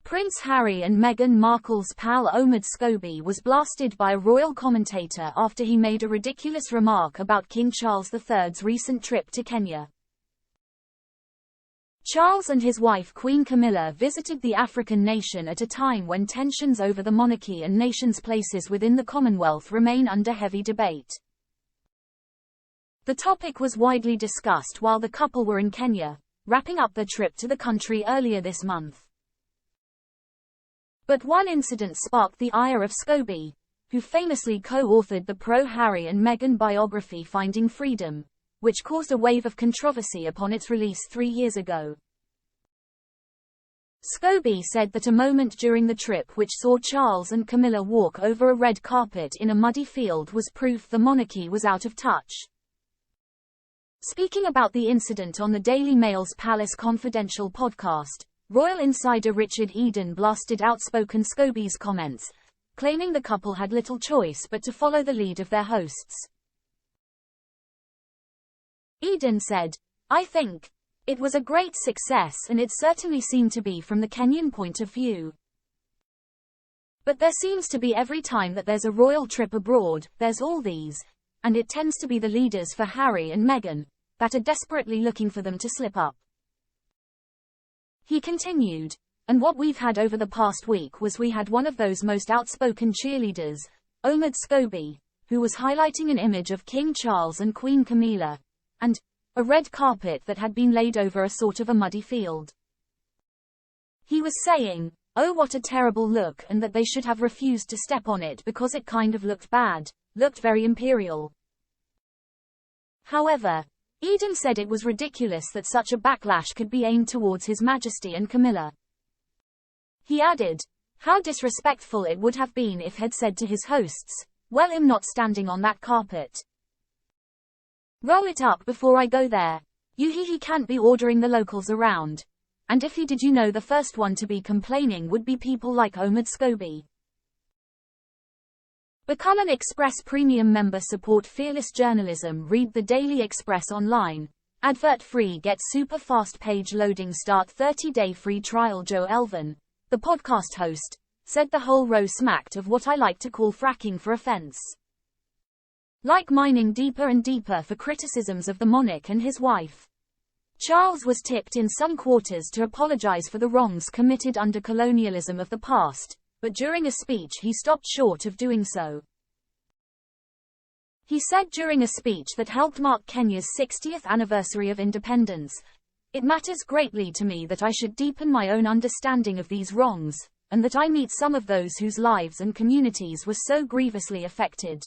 Prince Harry and Meghan Markle's pal Omid Scobie was blasted by a royal commentator after he made a ridiculous remark about King Charles III's recent trip to Kenya. Charles and his wife Queen Camilla visited the African nation at a time when tensions over the monarchy and nations' places within the Commonwealth remain under heavy debate. The topic was widely discussed while the couple were in Kenya, wrapping up their trip to the country earlier this month. But one incident sparked the ire of Scobie, who famously co-authored the pro-Harry and Meghan biography Finding Freedom, which caused a wave of controversy upon its release 3 years ago. Scobie said that a moment during the trip which saw Charles and Camilla walk over a red carpet in a muddy field was proof the monarchy was out of touch. Speaking about the incident on the Daily Mail's Palace Confidential podcast, royal insider Richard Eden blasted outspoken Scobie's comments, claiming the couple had little choice but to follow the lead of their hosts. Eden said, "I think it was a great success and it certainly seemed to be from the Kenyan point of view. But there seems to be every time that there's a royal trip abroad, there's all these, and it tends to be the leaders for Harry and Meghan, that are desperately looking for them to slip up." He continued, "And what we've had over the past week was we had one of those most outspoken cheerleaders, Omid Scobie, who was highlighting an image of King Charles and Queen Camilla, and a red carpet that had been laid over a sort of a muddy field. He was saying, oh what a terrible look, and that they should have refused to step on it because it kind of looked bad, looked very imperial." However, Eden said it was ridiculous that such a backlash could be aimed towards His Majesty and Camilla. He added, "How disrespectful it would have been if he'd said to his hosts, well, I'm not standing on that carpet. Roll it up before I go there. He can't be ordering the locals around. And if he did, you know, the first one to be complaining would be people like Omid Scobie." Become an Express Premium member. Support fearless journalism. Read the Daily Express online. Advert free. Get super fast page loading. Start 30-day free trial. Joe Elvin, the podcast host, said the whole row smacked of what I like to call fracking for offense. Like mining deeper and deeper for criticisms of the monarch and his wife. Charles was tipped in some quarters to apologize for the wrongs committed under colonialism of the past, but during a speech he stopped short of doing so. He said during a speech that helped mark Kenya's 60th anniversary of independence, "It matters greatly to me that I should deepen my own understanding of these wrongs, and that I meet some of those whose lives and communities were so grievously affected."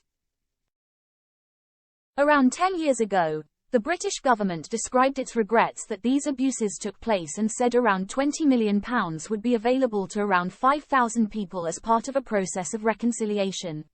Around 10 years ago, the British government described its regrets that these abuses took place and said around £20 million would be available to around 5,000 people as part of a process of reconciliation.